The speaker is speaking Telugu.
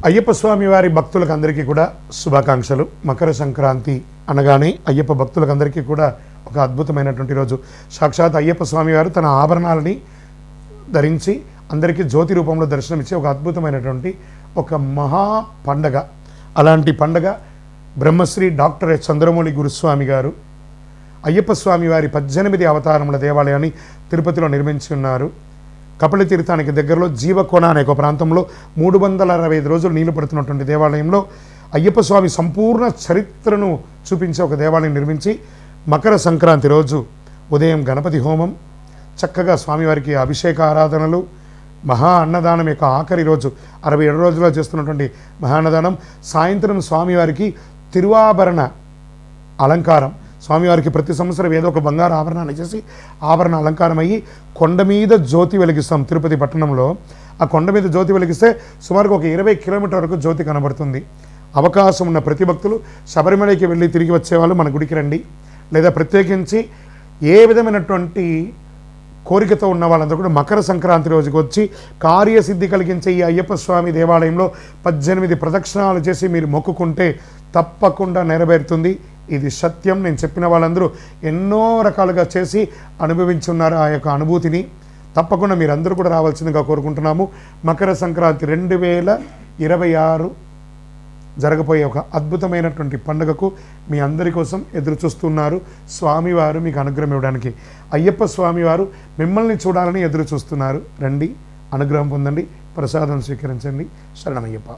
అయ్యప్ప స్వామి వారి భక్తులకు అందరికీ కూడా శుభాకాంక్షలు. మకర సంక్రాంతి అనగానే అయ్యప్ప భక్తులకు అందరికీ కూడా ఒక అద్భుతమైనటువంటి రోజు. సాక్షాత్ అయ్యప్ప స్వామి వారు తన ఆభరణాలని ధరించి అందరికీ జ్యోతి రూపంలో దర్శనమిచ్చే ఒక అద్భుతమైనటువంటి ఒక మహా పండగ. అలాంటి పండగ బ్రహ్మశ్రీ డాక్టర్ ఎస్ చంద్రమౌళి గురుస్వామి గారు అయ్యప్ప స్వామి వారి 18 అవతారముల దేవాలయాన్ని తిరుపతిలో నిర్మించి ఉన్నారు. కపిల తీర్థానికి దగ్గరలో జీవకోణ అనే ఒక ప్రాంతంలో 365 రోజులు నీళ్లు పడుతున్నటువంటి దేవాలయంలో అయ్యప్ప స్వామి సంపూర్ణ చరిత్రను చూపించే ఒక దేవాలయం నిర్మించి మకర సంక్రాంతి రోజు ఉదయం గణపతి హోమం, చక్కగా స్వామివారికి అభిషేక ఆరాధనలు, మహా అన్నదానం యొక్క ఆఖరి రోజు 67 రోజుల్లో చేస్తున్నటువంటి మహా అన్నదానం, సాయంత్రం స్వామివారికి తిరువాభరణ అలంకారం. స్వామివారికి ప్రతి సంవత్సరం ఏదో ఒక బంగారు ఆభరణాన్ని చేసి ఆభరణ అలంకారం అయ్యి కొండ మీద జ్యోతి వెలిగిస్తాం. తిరుపతి పట్టణంలో ఆ కొండ మీద జ్యోతి వెలిగిస్తే సుమారుగా ఒక 20 కిలోమీటర్ వరకు జ్యోతి కనబడుతుంది. అవకాశం ఉన్న ప్రతి భక్తులు శబరిమలకి వెళ్ళి తిరిగి వచ్చేవాళ్ళు మన గుడికి రండి, లేదా ప్రత్యేకించి ఏ విధమైనటువంటి కోరికతో ఉన్న వాళ్ళందరూ కూడా మకర సంక్రాంతి రోజుకి వచ్చి కార్యసిద్ధి కలిగించే ఈ అయ్యప్ప స్వామి దేవాలయంలో 18 ప్రదక్షిణాలు చేసి మీరు మొక్కుకుంటే తప్పకుండా నెరవేరుతుంది. ఇది సత్యం. నేను చెప్పిన వాళ్ళందరూ ఎన్నో రకాలుగా చేసి అనుభవించున్నారు ఆ యొక్క అనుభూతిని. తప్పకుండా మీరందరూ కూడా రావాల్సిందిగా కోరుకుంటున్నాము. మకర సంక్రాంతి 2026 జరగబోయే ఒక అద్భుతమైనటువంటి పండుగకు మీ అందరి కోసం ఎదురు చూస్తున్నారు. స్వామివారు మీకు అనుగ్రహం ఇవ్వడానికి, అయ్యప్ప స్వామివారు మిమ్మల్ని చూడాలని ఎదురు చూస్తున్నారు. రండి, అనుగ్రహం పొందండి, ప్రసాదం స్వీకరించండి. శరణమయ్యప్ప.